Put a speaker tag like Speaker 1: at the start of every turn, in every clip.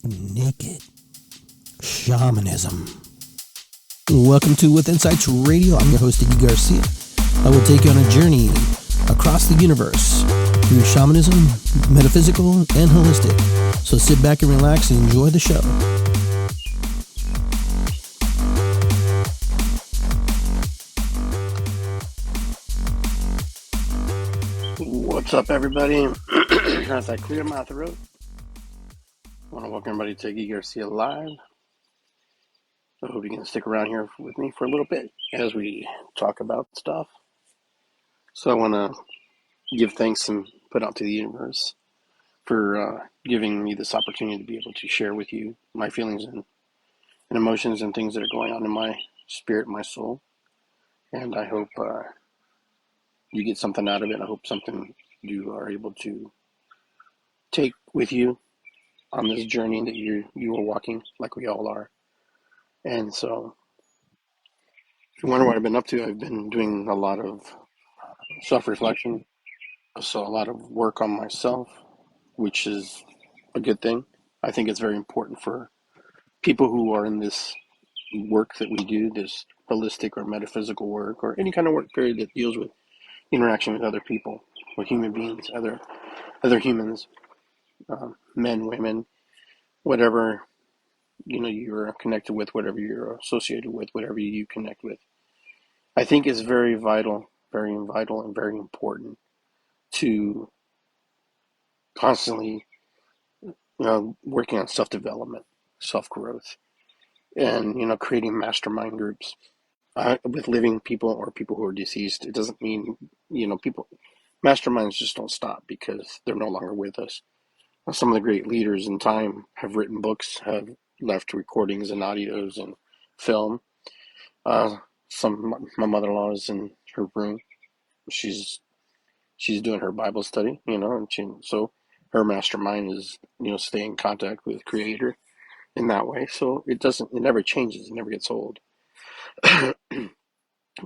Speaker 1: Naked Shamanism. Welcome to With Insights Radio. I'm your host, Iggy Garcia. I will take you on a journey across the universe through shamanism, metaphysical, and holistic. So sit back and relax and enjoy the show. What's up, everybody? As I clear my throat, I want to welcome everybody to Iggy Garcia Live. I hope you can stick around here with me for a little bit as we talk about stuff. So I want to give thanks and put out to the universe for giving me this opportunity to be able to share with you my feelings and emotions and things that are going on in my spirit, my soul. And I hope you get something out of it. I hope something you are able to take with you on this journey that you are walking, like we all are. And so, if you wonder what I've been up to, I've been doing a lot of self-reflection, so a lot of work on myself, which is a good thing. I think it's very important for people who are in this work that we do, this holistic or metaphysical work, or any kind of work period that deals with interaction with other people, or human beings, other humans, men, women, whatever you're connected with, whatever you're associated with, whatever you connect with. I think it's very vital and very important to constantly working on self-development, self-growth, and creating mastermind groups with living people or people who are deceased. It doesn't mean people masterminds just don't stop because they're no longer with us. Some of the great leaders in time have written books, have left recordings and audios and film. My mother-in-law is in her room. She's doing her Bible study, and so her mastermind is stay in contact with Creator in that way. So it never changes, it never gets old. But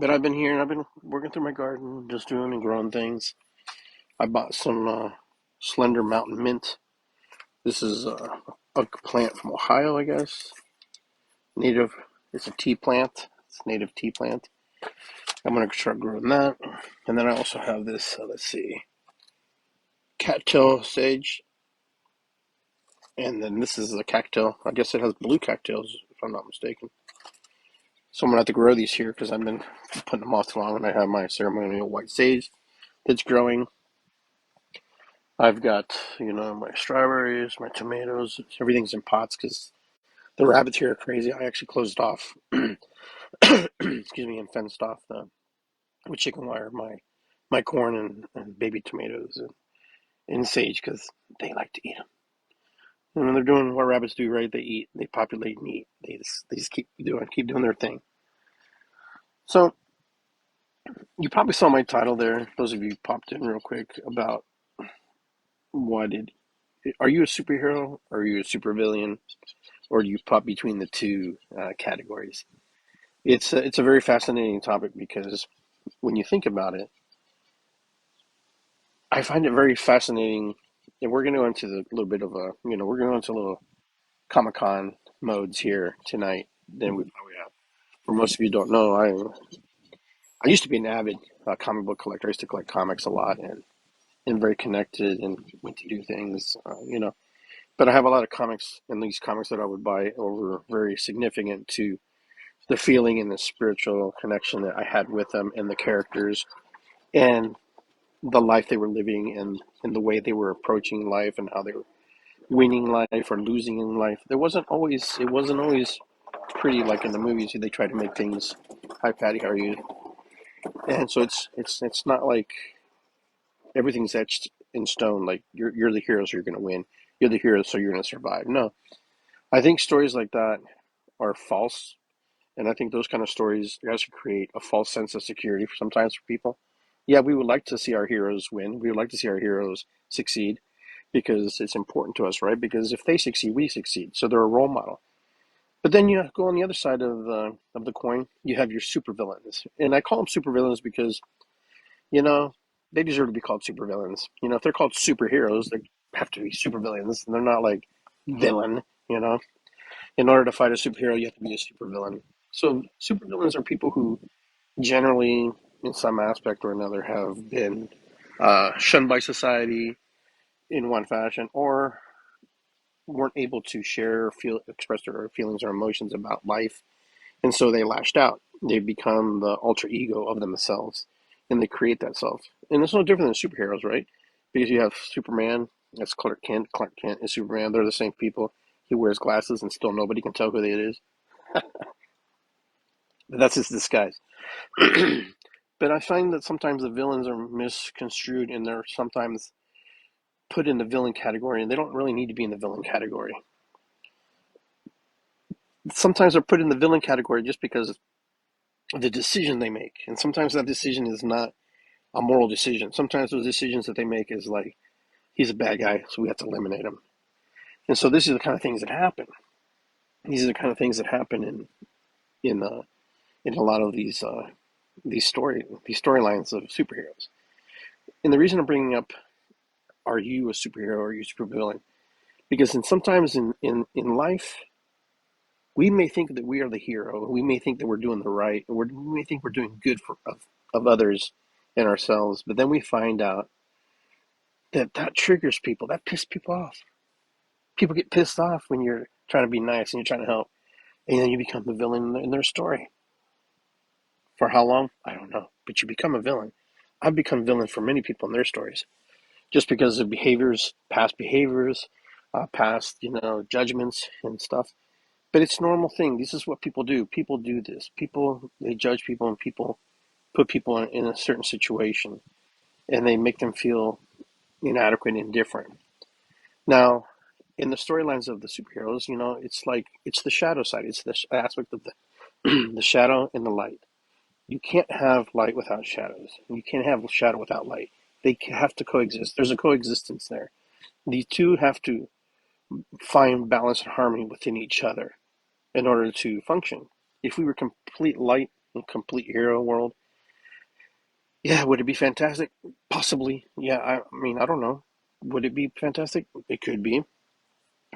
Speaker 1: I've been here and I've been working through my garden, just doing and growing things. I bought some slender mountain mint. This is a plant from Ohio, I guess. Native. It's a tea plant. It's a native tea plant. I'm going to start growing that. And then I also have this, cattail sage. And then this is a cactus. I guess it has blue cattails, if I'm not mistaken. So I'm going to have to grow these here because I've been putting them off too long. And I have my ceremonial white sage that's growing. I've got, my strawberries, my tomatoes. Everything's in pots because the rabbits here are crazy. I actually closed off, excuse me, and fenced off with chicken wire my corn and baby tomatoes and sage because they like to eat them. And when they're doing what rabbits do, right? They eat, they populate and eat. They just keep doing their thing. So you probably saw my title there. Those of you who popped in real quick about are you a superhero or are you a supervillain, or do you pop between the two categories? It's a very fascinating topic because when you think about it, I find it very fascinating. And we're going to go into a little bit of we're going to go into a little Comic-Con modes here tonight than we probably have. For most of you don't know, I used to be an avid comic book collector. I used to collect comics a lot and very connected and went to do things, But I have a lot of comics, and these comics that I would buy were very significant to the feeling and the spiritual connection that I had with them and the characters and the life they were living and the way they were approaching life and how they were winning life or losing in life. It wasn't always pretty like in the movies. They try to make things, hi Patty, how are you? And so it's not like everything's etched in stone. Like you're the hero, so you're going to win. You're the hero, so you're going to survive. No, I think stories like that are false, and I think those kind of stories actually create a false sense of security sometimes for people. Yeah, we would like to see our heroes win. We would like to see our heroes succeed because it's important to us, right? Because if they succeed, we succeed. So they're a role model. But then you go on the other side of the coin. You have your supervillains, and I call them supervillains because they deserve to be called supervillains. If they're called superheroes, they have to be supervillains. They're not like villain. You know, in order to fight a superhero, you have to be a supervillain. So supervillains are people who generally, in some aspect or another, have been shunned by society in one fashion, or weren't able to share, feel, express their feelings or emotions about life, and so they lashed out. They become the alter ego of themselves, and they create that self. And it's no different than superheroes, right? Because you have Superman, that's Clark Kent. Clark Kent is Superman. They're the same people. He wears glasses, and still nobody can tell who it is. But that's his disguise. But I find that sometimes the villains are misconstrued, and they're sometimes put in the villain category, and they don't really need to be in the villain category. Sometimes they're put in the villain category just because of the decision they make, and sometimes that decision is not a moral decision. Sometimes those decisions that they make is like, he's a bad guy, so we have to eliminate him. And so this is the kind of things that happen. These are the kind of things that happen in in a lot of these storylines of superheroes. And the reason I'm bringing up, are you a superhero or are you a supervillain? Because sometimes in life, we may think that we are the hero. We may think that we're doing the right. We may think we're doing good of others and ourselves. But then we find out that that triggers people. That pisses people off. People get pissed off when you're trying to be nice and you're trying to help. And then you become the villain in their story. For how long? I don't know. But you become a villain. I've become villain for many people in their stories. Just because of behaviors, past, judgments and stuff. But it's a normal thing. This is what people do. People do this. People, they judge people, and people put people in a certain situation, and they make them feel inadequate and different. Now, in the storylines of the superheroes, it's like, it's the shadow side. It's the aspect of the the shadow and the light. You can't have light without shadows. You can't have shadow without light. They have to coexist. There's a coexistence there. The two have to find balance and harmony within each other in order to function. If we were complete light and complete hero world, yeah, would it be fantastic? Possibly. Yeah, I mean, I don't know. Would it be fantastic? It could be.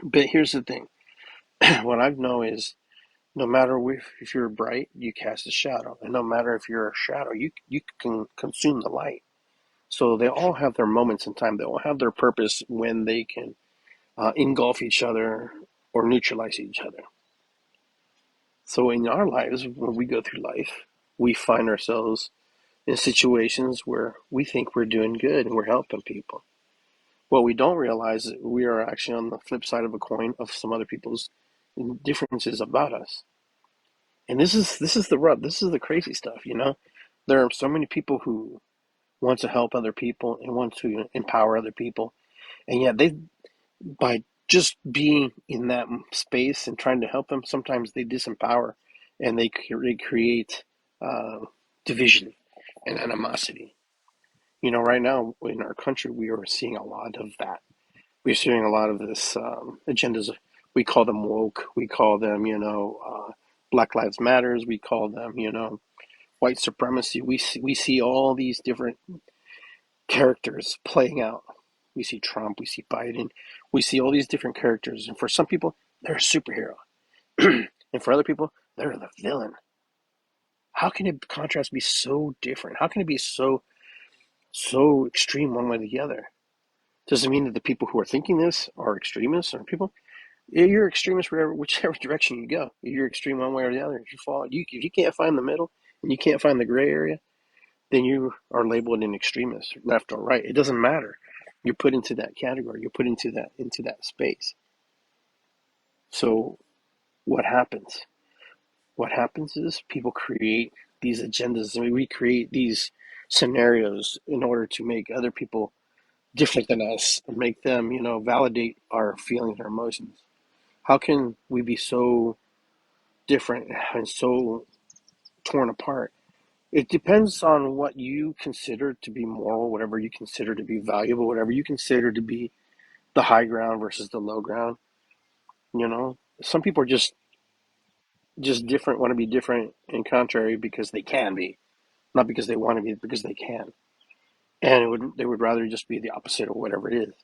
Speaker 1: But here's the thing. What I know is, no matter if you're bright, you cast a shadow. And no matter if you're a shadow, you can consume the light. So they all have their moments in time. They all have their purpose when they can engulf each other or neutralize each other. So in our lives, when we go through life, we find ourselves in situations where we think we're doing good and we're helping people. What we don't realize is we are actually on the flip side of a coin of some other people's differences about us. And this is the rub. This is the crazy stuff, There are so many people who want to help other people and want to empower other people, and yet they, by just being in that space and trying to help them, sometimes they disempower, and they create uh, division and animosity. Right now in our country, we are seeing a lot of that. We're seeing a lot of this agendas. We call them woke. We call them, Black Lives Matters. We call them, white supremacy. We see all these different characters playing out. We see Trump. We see Biden. We see all these different characters. And for some people, they're a superhero. And for other people, they're the villain. How can it contrast be so different? How can it be so extreme one way or the other? Does it mean that the people who are thinking this are extremists or people? Yeah, you're extremist whichever direction you go. You're extreme one way or the other. If you can't find the middle and you can't find the gray area, then you are labeled an extremist, left or right. It doesn't matter. You're put into that category. You're put into that space. So what happens? What happens is people create these agendas, and we create these scenarios in order to make other people different than us and make them, validate our feelings or emotions. How can we be so different and so torn apart? It depends on what you consider to be moral, whatever you consider to be valuable, whatever you consider to be the high ground versus the low ground. Some people are just different, want to be different and contrary because they can be, not because they want to be, because they can. And they would rather just be the opposite of whatever it is.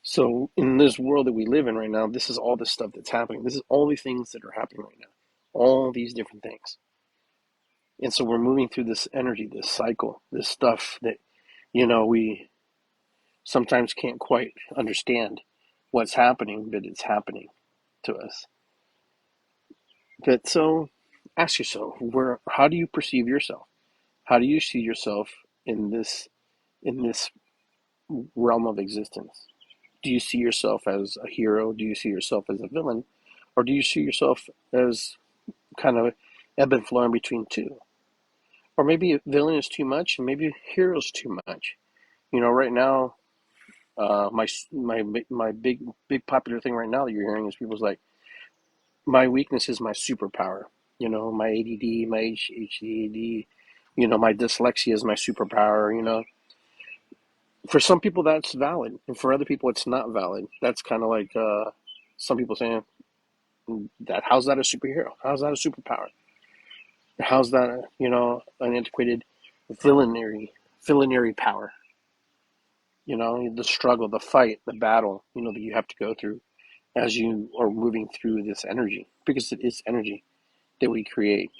Speaker 1: So in this world that we live in right now, this is all the stuff that's happening. This is all these things that are happening right now. All these different things. And so we're moving through this energy, this cycle, this stuff that, we sometimes can't quite understand what's happening, but it's happening to us. But so ask yourself, how do you perceive yourself? How do you see yourself in this realm of existence? Do you see yourself as a hero? Do you see yourself as a villain? Or do you see yourself as kind of ebb and flow in between two? Or maybe a villain is too much and maybe a hero is too much. Right now, my big popular thing right now that you're hearing is people's like, my weakness is my superpower. My ADD, my HDD, my dyslexia is my superpower. For some people that's valid, and for other people it's not valid. That's kind of like some people saying that how's that a superhero? How's that a superpower? How's that an antiquated villainary power? The struggle, the fight, the battle, that you have to go through as you are moving through this energy, because it is energy that we create.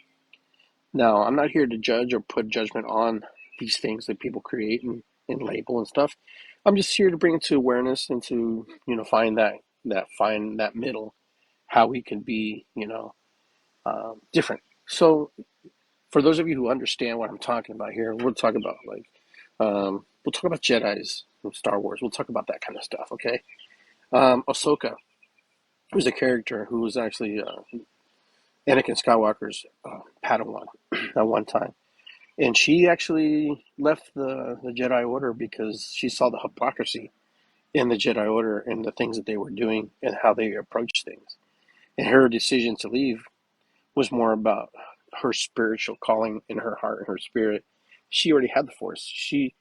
Speaker 1: Now, I'm not here to judge or put judgment on these things that people create and label and stuff. I'm just here to bring it to awareness and to, find that middle, how we can be, different. So for those of you who understand what I'm talking about here, we'll talk about we'll talk about Jedi's from Star Wars. We'll talk about that kind of stuff, okay? Ahsoka was a character who was actually Anakin Skywalker's Padawan at one time. And she actually left the Jedi Order because she saw the hypocrisy in the Jedi Order and the things that they were doing and how they approached things. And her decision to leave was more about her spiritual calling in her heart and her spirit. She already had the Force. She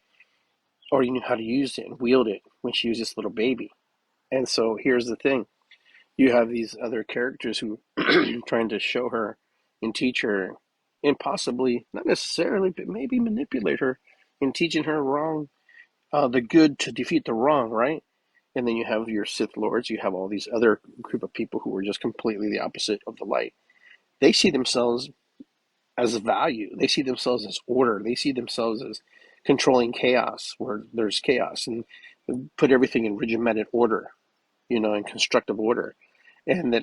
Speaker 1: already knew how to use it and wield it when she was this little baby. And so here's the thing. You have these other characters who trying to show her and teach her and possibly, not necessarily, but maybe manipulate her in teaching her wrong, the good to defeat the wrong, right? And then you have your Sith Lords, you have all these other group of people who are just completely the opposite of the light. They see themselves as value. They see themselves as order. They see themselves as controlling chaos where there's chaos and put everything in regimented order, in constructive order. And that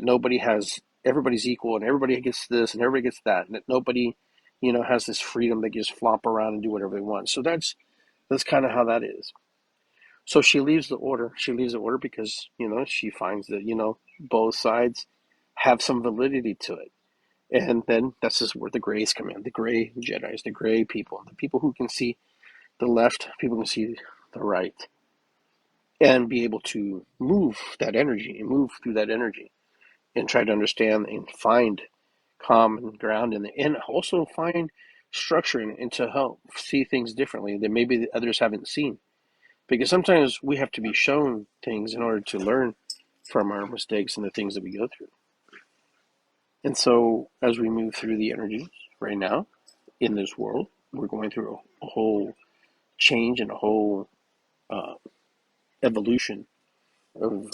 Speaker 1: everybody's equal and everybody gets this and everybody gets that. And that nobody, has this freedom. They just flop around and do whatever they want. So that's kind of how that is. So she leaves the order. She leaves the order because, she finds that, both sides have some validity to it. And then that's just where the grays come in. The gray Jedis, the gray people, the people who can see the left, people can see the right, and be able to move that energy and move through that energy and try to understand and find common ground in it, and also find structure in it and to help see things differently that maybe the others haven't seen. Because sometimes we have to be shown things in order to learn from our mistakes and the things that we go through. And so as we move through the energies right now in this world, we're going through a whole change and a whole uh, evolution of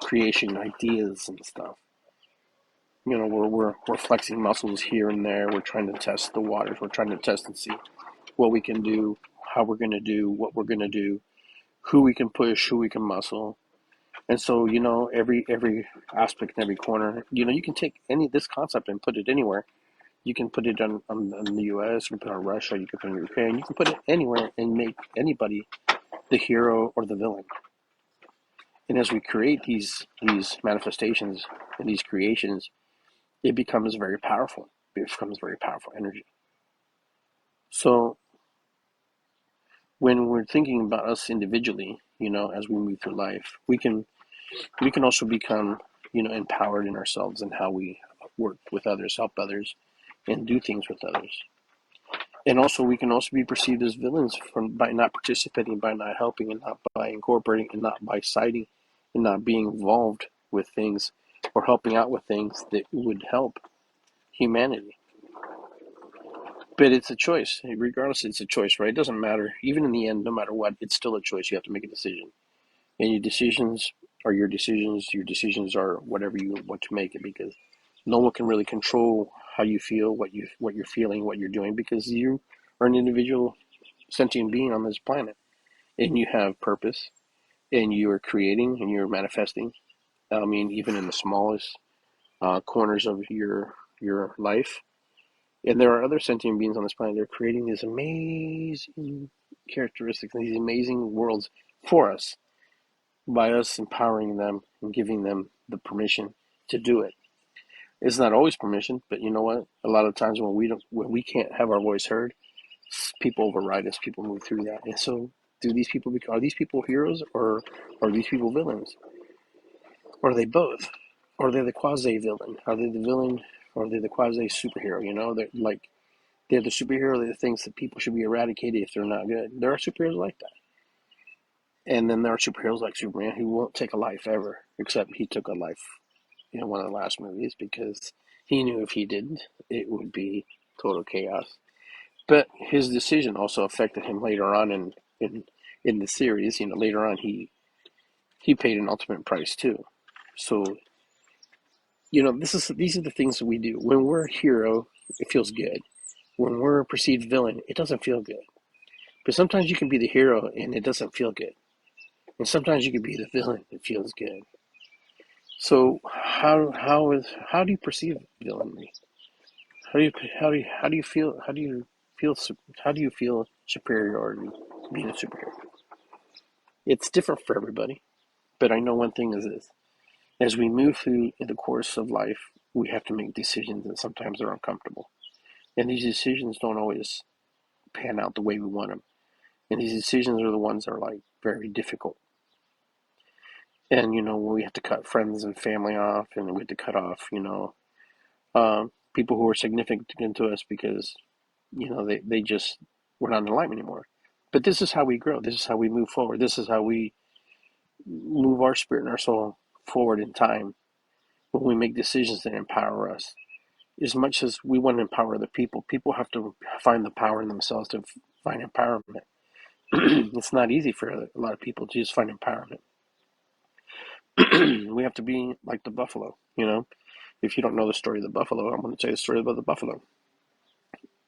Speaker 1: creation ideas and stuff. We're flexing muscles here and there. We're trying to test the waters. We're trying to test and see what we can do, how we're going to do, what we're going to do, who we can push, who we can muscle. And so, every aspect in every corner, you can take this concept and put it anywhere. You can put it on the US, you can put it on Russia, you can put it on Ukraine, you can put it anywhere and make anybody the hero or the villain. And as we create these manifestations and these creations, it becomes very powerful. It becomes very powerful energy. So when we're thinking about us individually, as we move through life, we can also become, empowered in ourselves and how we work with others, help others, and do things with others. And also, we can also be perceived as villains by not participating, by not helping, and not by incorporating, and not by citing, and not being involved with things or helping out with things that would help humanity. But it's a choice. Regardless, it's a choice, right? It doesn't matter. Even in the end, no matter what, it's still a choice. You have to make a decision. And your decisions are your decisions. Your decisions are whatever you want to make it, because no one can really control how you feel, what you're feeling, what you're doing, because you are an individual sentient being on this planet, and you have purpose, and you are creating and you're manifesting. I mean, even in the smallest corners of your life. And there are other sentient beings on this planet. They're creating these amazing characteristics and these amazing worlds for us, by us empowering them and giving them the permission to do it. It's not always permission, but you know what? A lot of times when we can't have our voice heard, people override us. People move through that. And so, are these people heroes, or are these people villains? Or are they both? Or are they the quasi villain? Are they the villain, or are they the quasi superhero? You know, they're the superhero. They're the things that people should be eradicated if they're not good. There are superheroes like that. And then there are superheroes like Superman who won't take a life ever, except he took a life in one of the last movies because he knew if he didn't, it would be total chaos. But his decision also affected him later on in the series. You know, later on he paid an ultimate price too. So, you know, these are the things that we do. When we're a hero, it feels good. When we're a perceived villain, it doesn't feel good. But sometimes you can be the hero and it doesn't feel good. And sometimes you can be the villain, it feels good. So how do you perceive villainy? How do you feel feel how do you feel superiority being a superhero? It's different for everybody, but I know one thing is this: as we move through the course of life, we have to make decisions, and sometimes they're uncomfortable. And these decisions don't always pan out the way we want them. And these decisions are the ones that are like very difficult. And you know, we have to cut friends and family off, and we have to cut off, people who are significant to us because they just we're not in life anymore. But this is how we grow. This is how we move forward. This is how we move our spirit and our soul forward in time, when we make decisions that empower us. As much as we want to empower other people, people have to find the power in themselves to find empowerment. It's not easy for a lot of people to just find empowerment. We have to be like the buffalo, you know. If you don't know the story of the buffalo, I'm going to tell you the story about the buffalo.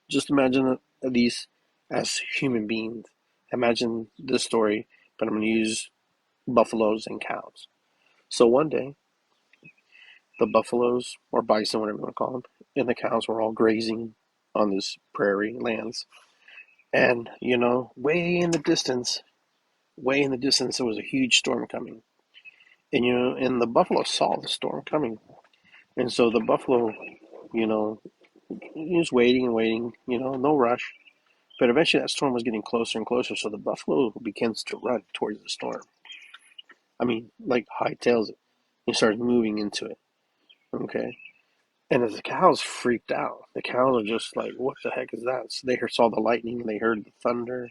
Speaker 1: Just imagine these as human beings. Imagine this story, but I'm going to use buffaloes and cows. So one day, the buffaloes, or bison, whatever you want to call them, and the cows were all grazing on this prairie lands. And, you know, way in the distance, there was a huge storm coming. And, you know, and the buffalo saw the storm coming. And so the buffalo, you know, he was waiting and waiting, you know, no rush. But eventually that storm was getting closer and closer, so the buffalo begins to run towards the storm. I mean, like hightails it. He starts moving into it. Okay. And as the cows freaked out, the cows are just like, what the heck is that? So they saw the lightning, and they heard the thunder,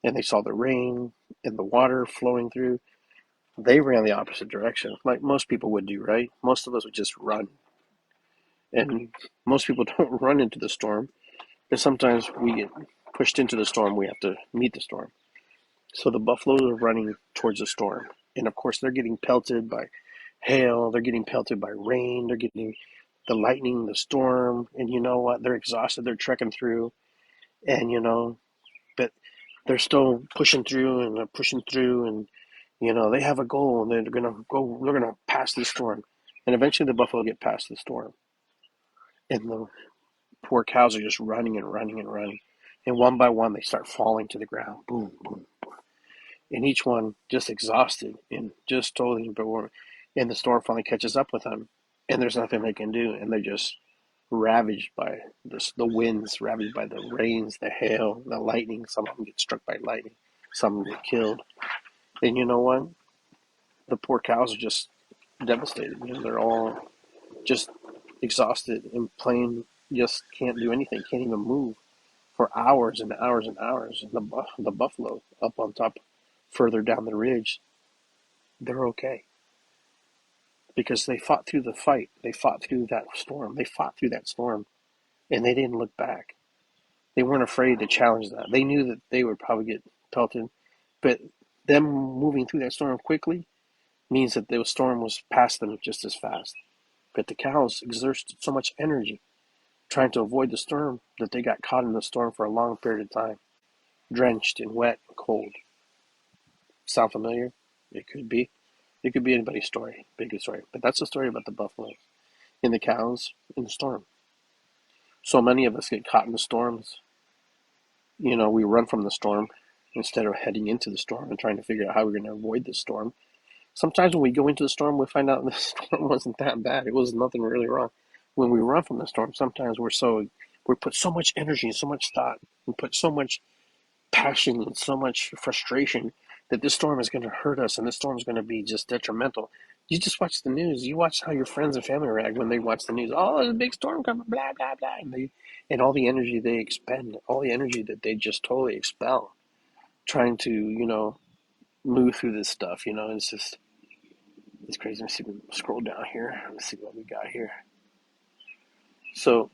Speaker 1: and they saw the rain and the water flowing through. They ran the opposite direction, like most people would do, right? Most of us would just run. And most people don't run into the storm, but sometimes we get pushed into the storm. We have to meet the storm. So the buffaloes are running towards the storm. And of course, they're getting pelted by hail, they're getting pelted by rain, they're getting the lightning, the storm. And you know what? They're exhausted, they're trekking through. And, but they're still pushing through, and they're pushing through. And, they have a goal, and they're going to pass the storm. And eventually the buffalo get past the storm. And the poor cows are just running and running and running. And one by one, they start falling to the ground. Boom, boom, and each one just exhausted and just totally bored. And the storm finally catches up with them, and there's nothing they can do, and they're just ravaged by the winds, ravaged by the rains, the hail, the lightning. Some of them get struck by lightning, some of them get killed. And you know what? The poor cows are just devastated. They're all just exhausted and plain just can't do anything, can't even move for hours and hours and hours. And the buffalo up on top, further down the ridge, they're okay because they fought through the fight. They fought through that storm. They fought through that storm, and they didn't look back. They weren't afraid to challenge that. They knew that they would probably get pelted, but them moving through that storm quickly means that the storm was past them just as fast. But the cows exerted so much energy trying to avoid the storm that they got caught in the storm for a long period of time, drenched and wet and cold. Sound familiar? It could be. It could be anybody's story, big story. But that's the story about the buffalo and the cows in the storm. So many of us get caught in the storms. We run from the storm instead of heading into the storm and trying to figure out how we're going to avoid the storm. Sometimes when we go into the storm, we find out the storm wasn't that bad. It was nothing really wrong. When we run from the storm, sometimes we put so much energy and so much thought and put so much passion and so much frustration that this storm is going to hurt us and this storm is going to be just detrimental. You just watch the news. You watch how your friends and family react when they watch the news. Oh, there's a big storm coming, blah, blah, blah. And all the energy they expend, all the energy that they just totally expel trying to, move through this stuff. It's crazy. Let's see if we can scroll down here. Let's see what we got here. So,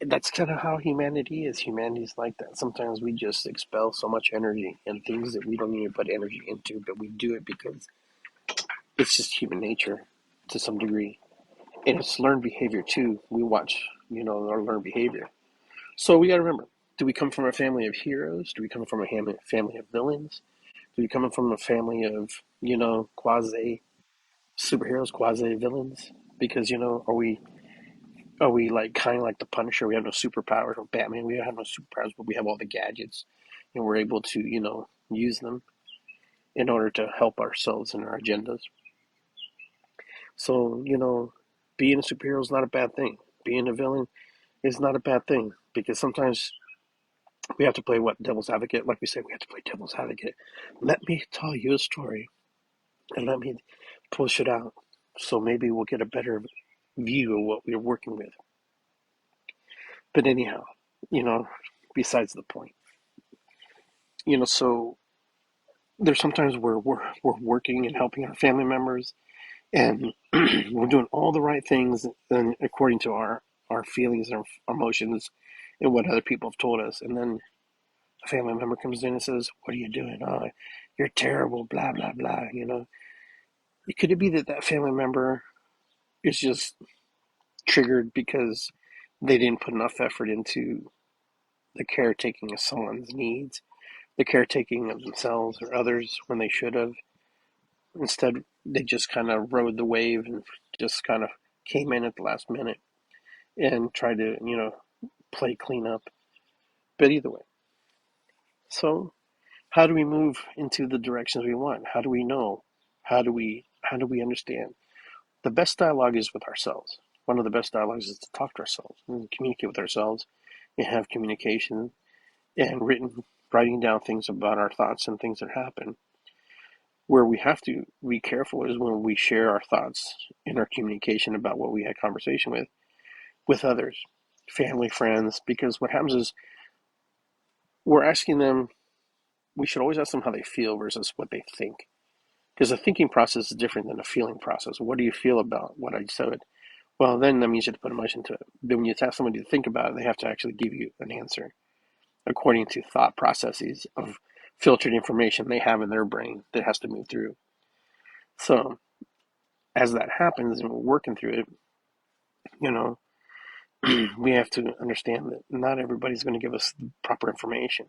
Speaker 1: that's kind of how humanity is. Humanity's like that. Sometimes we just expel so much energy in things that we don't even put energy into, but we do it because it's just human nature to some degree. And it's learned behavior too. We watch, our learned behavior. So we got to remember, do we come from a family of heroes? Do we come from a family of villains? Do we come from a family of, quasi superheroes, quasi villains? Because, are we like kind of like the Punisher? We have no superpowers. Or Batman, we have no superpowers, but we have all the gadgets, and we're able to, use them in order to help ourselves and our agendas. So, being a superhero is not a bad thing. Being a villain is not a bad thing because sometimes we have to play what devil's advocate. Like we said, we have to play devil's advocate. Let me tell you a story, and let me push it out, so maybe we'll get a better view of what we're working with. But anyhow, besides the point. So there's sometimes where we're working and helping our family members, and we're doing all the right things and according to our feelings and our emotions and what other people have told us. And then a family member comes in and says, "What are you doing? Oh, you're terrible, blah, blah, blah." Could it be that that family member is just triggered because they didn't put enough effort into the caretaking of someone's needs, the caretaking of themselves or others when they should have? Instead, they just kind of rode the wave and just kind of came in at the last minute and tried to, play cleanup. But either way. So how do we move into the directions we want? How do we know? How do we understand? The best dialogue is with ourselves. One of the best dialogues is to talk to ourselves and communicate with ourselves and have communication and writing down things about our thoughts and things that happen. Where we have to be careful is when we share our thoughts in our communication about what we had conversation with others, family, friends, because what happens is we're asking them, we should always ask them how they feel versus what they think. Because a thinking process is different than a feeling process. What do you feel about what I said? Well, then that means you have to put emotion to it. But when you ask somebody to think about it, they have to actually give you an answer according to thought processes of filtered information they have in their brain that has to move through. So as that happens and we're working through it, you know, we have to understand that not everybody's going to give us the proper information.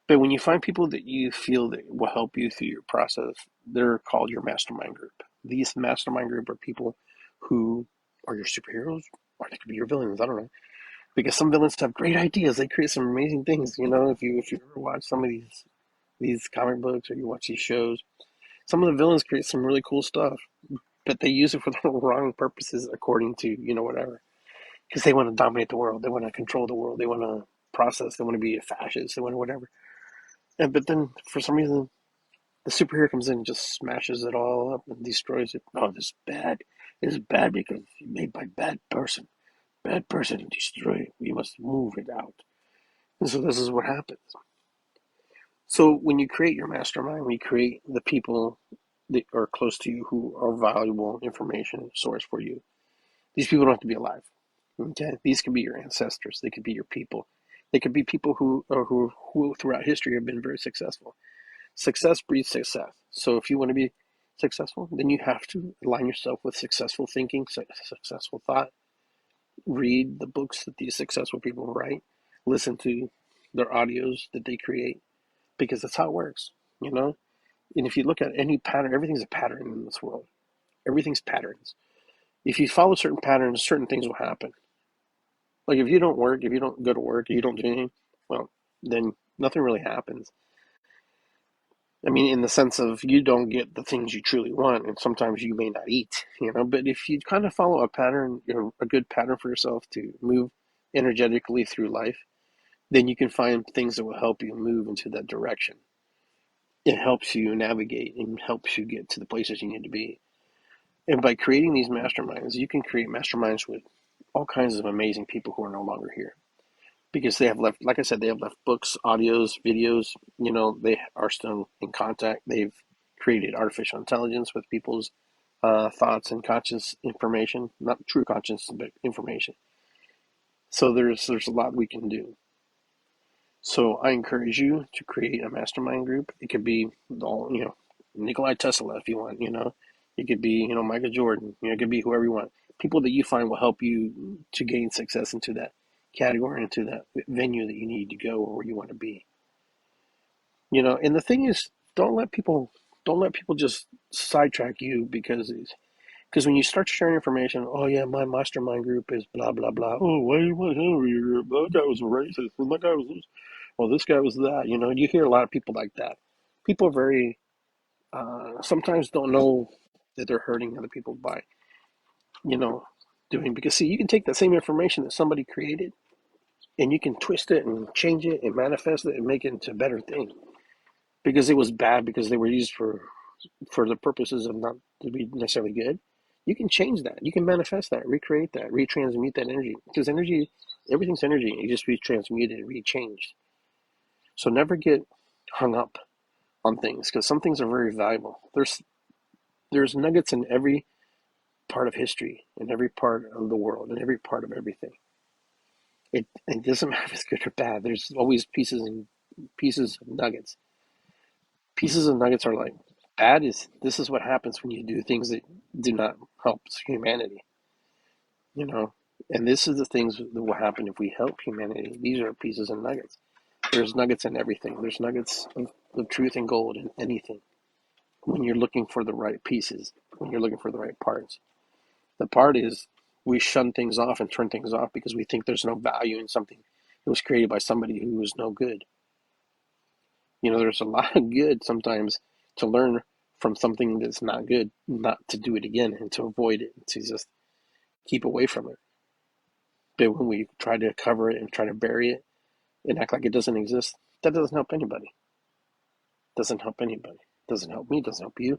Speaker 1: But when you find people that you feel that will help you through your process, they're called your mastermind group. These mastermind group are people who are your superheroes, or they could be your villains. I don't know, because some villains have great ideas. They create some amazing things. If you ever watch some of these comic books or you watch these shows, some of the villains create some really cool stuff, but they use it for the wrong purposes, according to whatever. Because they want to dominate the world, they want to control the world, they want to process, they want to be a fascist, they want to whatever. But then for some reason, the superhero comes in and just smashes it all up and destroys it. Oh, this is bad. This is bad because it's made by bad person. Bad person to destroy it. We must move it out. And so this is what happens. So when you create your mastermind, when you create the people that are close to you who are valuable information source for you, these people don't have to be alive. Okay? These could be your ancestors. They could be your people. They could be people who throughout history have been very successful. Success breeds success. So if you want to be successful, then you have to align yourself with successful thinking, successful thought. Read the books that these successful people write. Listen to their audios that they create, because that's how it works, you know? And if you look at any pattern, everything's a pattern in this world. Everything's patterns. If you follow certain patterns, certain things will happen. Like if you don't work, if you don't go to work, if you don't do anything, well, then nothing really happens. I mean, in the sense of you don't get the things you truly want, and sometimes you may not eat, you know. But if you kind of follow a pattern, you know, a good pattern for yourself to move energetically through life, then you can find things that will help you move into that direction. It helps you navigate and helps you get to the places you need to be. And by creating these masterminds, you can create masterminds with all kinds of amazing people who are no longer here, because they have left, like I said, they have left books, audios, videos. You know, they are still in contact. They've created artificial intelligence with people's thoughts and conscious information, not true conscious, but information. So there's a lot we can do. So I encourage you to create a mastermind group. It could be all, you know, Nikolai Tesla if you want, you know. It could be, you know, Michael Jordan, you know, it could be whoever you want. People that you find will help you to gain success into that category, into that venue that you need to go or where you want to be. You know, and the thing is, don't let people don't let people just sidetrack you, because when you start sharing information, oh yeah, my mastermind group is blah blah blah. Oh, why you want Hillary? That guy was a racist, and that guy was this. Well, this guy was that. You know, you hear a lot of people like that. People are very sometimes don't know that they're hurting other people by, you know, doing, because see, you can take that same information that somebody created and you can twist it and change it and manifest it and make it into a better thing, because it was bad because they were used for the purposes of not to be necessarily good. You can change that. You can manifest that, recreate that, retransmute that energy, because energy, everything's energy. It just retransmuted and rechanged. So never get hung up on things, because some things are very valuable. There's nuggets in every part of history, in every part of the world, in every part of everything. It doesn't matter if it's good or bad. There's always pieces of nuggets. Pieces of nuggets are like, bad is, this is what happens when you do things that do not help humanity, you know. And this is the things that will happen if we help humanity. These are pieces of nuggets. There's nuggets in everything. There's nuggets of truth and gold in anything. When you're looking for the right pieces, when you're looking for the right parts. The part is, we shun things off and turn things off because we think there's no value in something that was created by somebody who was no good. You know, there's a lot of good sometimes to learn from something that's not good, not to do it again and to avoid it, to just keep away from it. But when we try to cover it and try to bury it and act like it doesn't exist, that doesn't help anybody. Doesn't help anybody. Doesn't help me, doesn't help you.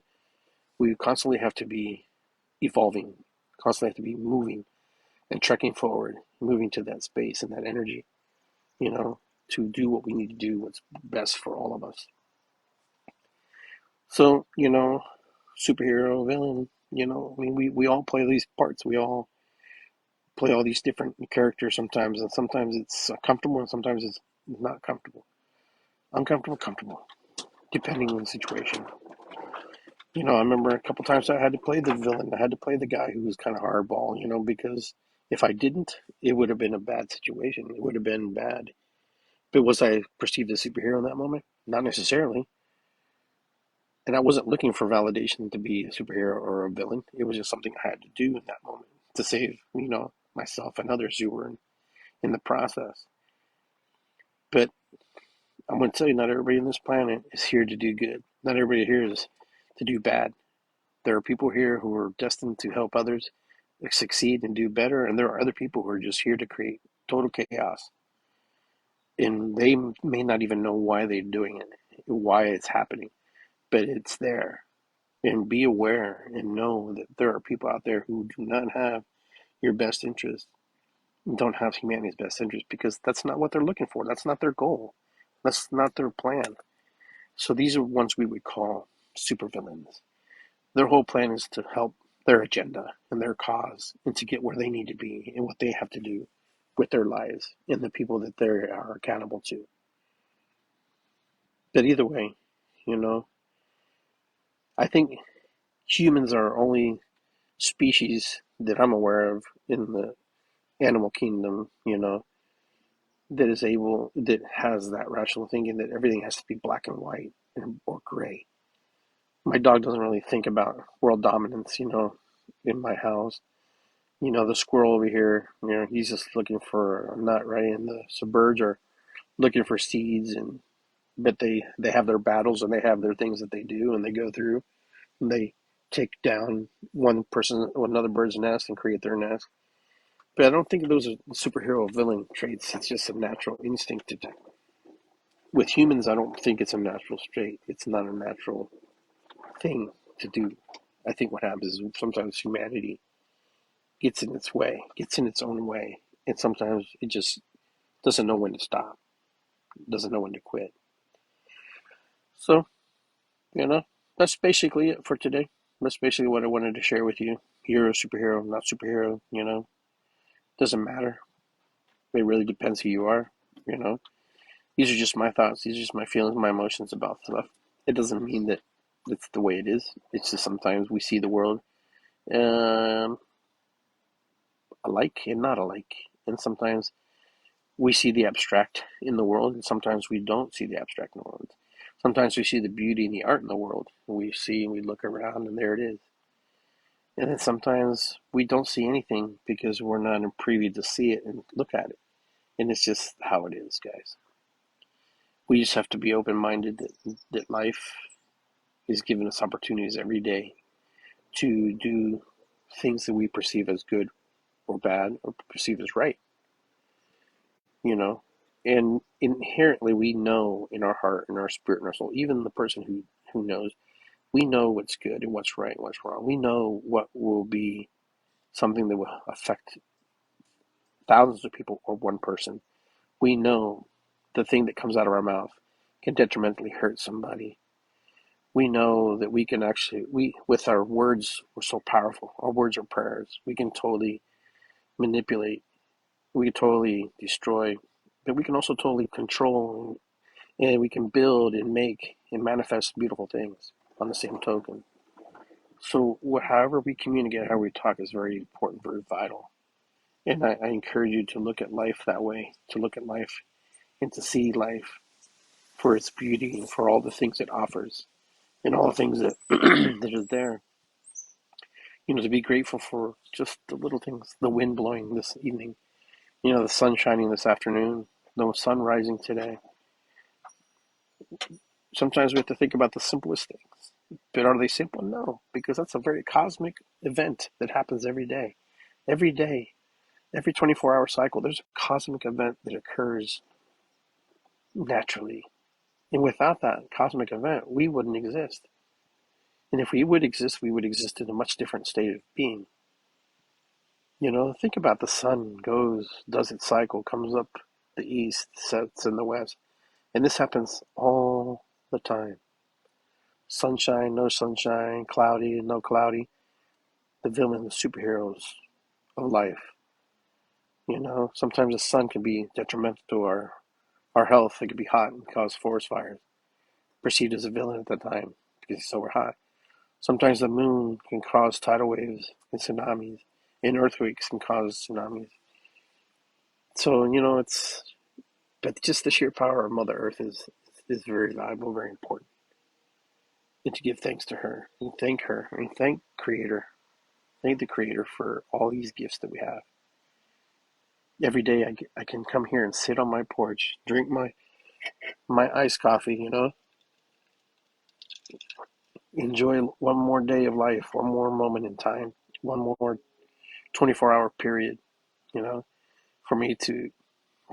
Speaker 1: We constantly have to be evolving, constantly have to be moving and trekking forward, moving to that space and that energy, you know, to do what we need to do, what's best for all of us. So, you know, superhero, villain, you know, I mean, we all play these parts. We all play all these different characters sometimes, and sometimes it's comfortable and sometimes it's not comfortable. Uncomfortable, comfortable, depending on the situation. You know, I remember a couple times I had to play the villain. I had to play the guy who was kind of hardball, you know, because if I didn't, it would have been a bad situation. It would have been bad. But was I perceived as a superhero in that moment? Not necessarily. And I wasn't looking for validation to be a superhero or a villain. It was just something I had to do in that moment to save, you know, myself and others who were in the process. But I'm going to tell you, not everybody on this planet is here to do good. Not everybody here is to do bad. There are people here who are destined to help others succeed and do better, and there are other people who are just here to create total chaos. And they may not even know why they're doing it, why it's happening, but it's there. And be aware and know that there are people out there who do not have your best interest, don't have humanity's best interest, because that's not what they're looking for. That's not their goal. That's not their plan. So these are ones we would call supervillains. Their whole plan is to help their agenda and their cause and to get where they need to be and what they have to do with their lives and the people that they are accountable to. But either way, you know, I think humans are only species that I'm aware of in the animal kingdom, that has that rational thinking that everything has to be black and white or gray. My dog doesn't really think about world dominance, in my house. The squirrel over here, he's just looking for a nut, right? And the birds are looking for seeds, but they have their battles and they have their things that they do and they go through and they take down another bird's nest and create their nest. But I don't think those are superhero villain traits. It's just a natural instinct to do. With humans, I don't think it's a natural trait. It's not a natural thing to do. I think what happens is sometimes humanity gets in its way, gets in its own way, and sometimes it just doesn't know when to stop, doesn't know when to quit. So, you know, that's basically it for today. That's basically what I wanted to share with you. Hero, superhero, not superhero, doesn't matter. It really depends who you are, you know. These are just my thoughts. These are just my feelings, my emotions about stuff. It doesn't mean that it's the way it is. It's just sometimes we see the world um, alike and not alike. And sometimes we see the abstract in the world, and sometimes we don't see the abstract in the world. Sometimes we see the beauty and the art in the world. And we see and we look around, and there it is. And then sometimes we don't see anything because we're not in privy to see it and look at it. And it's just how it is, guys. We just have to be open-minded that life is giving us opportunities every day to do things that we perceive as good or bad or perceive as right, you know. And inherently, we know in our heart, in our spirit, in our soul, even the person who knows, we know what's good and what's right and what's wrong. We know what will be something that will affect thousands of people or one person. We know the thing that comes out of our mouth can detrimentally hurt somebody. We know that we can actually, with our words, we're so powerful. Our words are prayers. We can totally manipulate. We can totally destroy, but we can also totally control, and we can build and make and manifest beautiful things on the same token. So, however we communicate, how we talk is very important, very vital. And I encourage you to look at life that way, to look at life and to see life for its beauty and for all the things it offers and all the things that that are there. To be grateful for just the little things, the wind blowing this evening, the sun shining this afternoon, the sun rising today. Sometimes we have to think about the simplest things. But are they simple? No, because that's a very cosmic event that happens every day. Every day, every 24-hour cycle, there's a cosmic event that occurs naturally. And without that cosmic event, we wouldn't exist. And if we would exist, we would exist in a much different state of being. Think about the sun does its cycle, comes up the east, sets in the west. And this happens all the time. Sunshine, no sunshine, cloudy, no cloudy. The villain, the superheroes of life. Sometimes the sun can be detrimental to our health. It can be hot and cause forest fires. Perceived as a villain at the time because it's so hot. Sometimes the moon can cause tidal waves and tsunamis, and earthquakes can cause tsunamis. So, but just the sheer power of Mother Earth is very valuable, very important. And to give thanks to her, and thank her, and thank Creator, thank the Creator for all these gifts that we have. Every day I can come here and sit on my porch, drink my iced coffee, enjoy one more day of life, one more moment in time, one more 24-hour period, for me to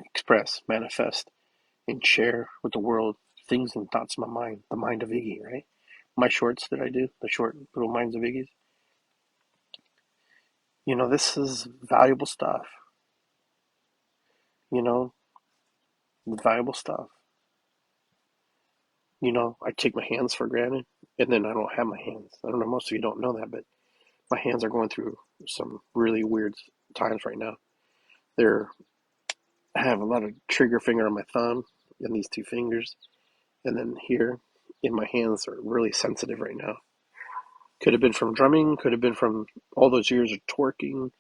Speaker 1: express, manifest, and share with the world things and thoughts of my mind, the mind of Iggy, right? My shorts that I do, the short little minds of Iggy's. This is valuable stuff, you know, valuable stuff. I take my hands for granted, and then I don't have my hands. I don't know, most of you don't know that, but my hands are going through some really weird times right now. They're I have a lot of trigger finger on my thumb and these two fingers, and then here in my hands are really sensitive right now. Could have been from drumming, could have been from all those years of twerking,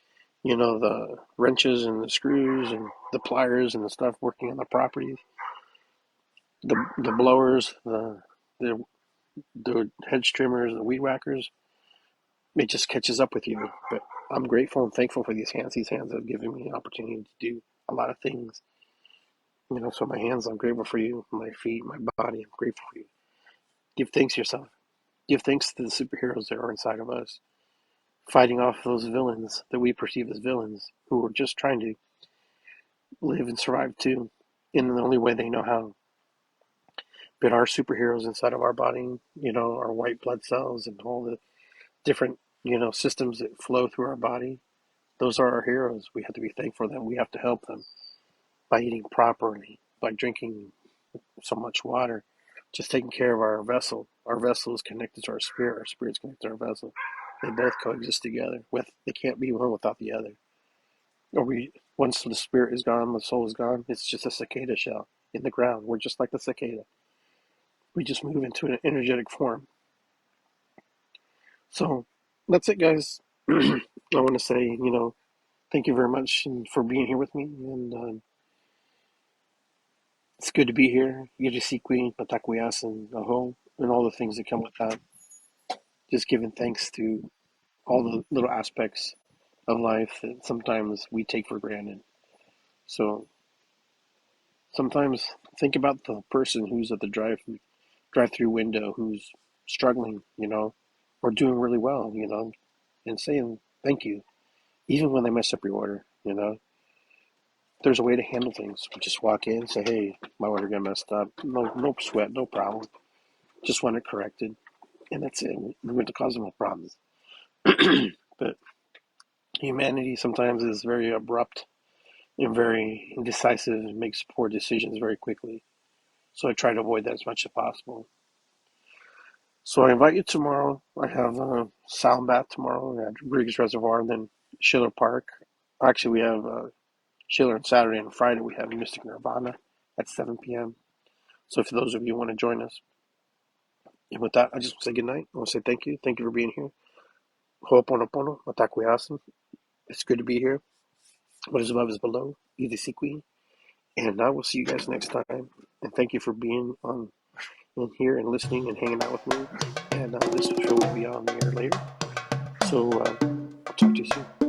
Speaker 1: the wrenches and the screws and the pliers and the stuff working on the properties, the blowers, the the hedge trimmers, the weed whackers. It just catches up with you. But I'm grateful and thankful for these hands. These hands have given me the opportunity to do a lot of things. So my hands, I'm grateful for you. My feet, my body, I'm grateful for you. Give thanks to yourself. Give thanks to the superheroes that are inside of us, fighting off those villains that we perceive as villains, who are just trying to live and survive too, in the only way they know how. But our superheroes inside of our body, our white blood cells and all the different, systems that flow through our body, those are our heroes. We have to be thankful for them. We have to help them by eating properly, by drinking so much water, just taking care of our vessel. Our vessel is connected to our spirit. Our spirit's connected to our vessel. They both coexist together. They can't be one without the other. Once the spirit is gone, the soul is gone. It's just a cicada shell in the ground. We're just like the cicada. We just move into an energetic form. So that's it, guys. I want to say, thank you very much for being here with me, and it's good to be here. Yirisikwi, Patakuyas, and Aho, and all the things that come with that. Just giving thanks to all the little aspects of life that sometimes we take for granted. So sometimes think about the person who's at the drive-through window who's struggling, or doing really well, and saying thank you, even when they mess up your order. There's a way to handle things. Just walk in, say, "Hey, my order got messed up. No, no sweat, no problem. Just want it corrected," and that's it. We went to cause them problems. But humanity sometimes is very abrupt and very indecisive and makes poor decisions very quickly. So I try to avoid that as much as possible. So I invite you tomorrow. I have a sound bath tomorrow at Briggs Reservoir, and then Schiller Park. Actually, we have Schiller on Saturday and Friday. We have Mystic Nirvana at 7 p.m. So for those of you who want to join us, and with that, I just want to say good night. I want to say thank you. Thank you for being here. Ho'oponopono, matakuyasu. It's good to be here. What is above is below. Idisikwi. And I will see you guys next time. And thank you for being on in here and listening and hanging out with me. And this show will be on the air later. So I'll talk to you soon.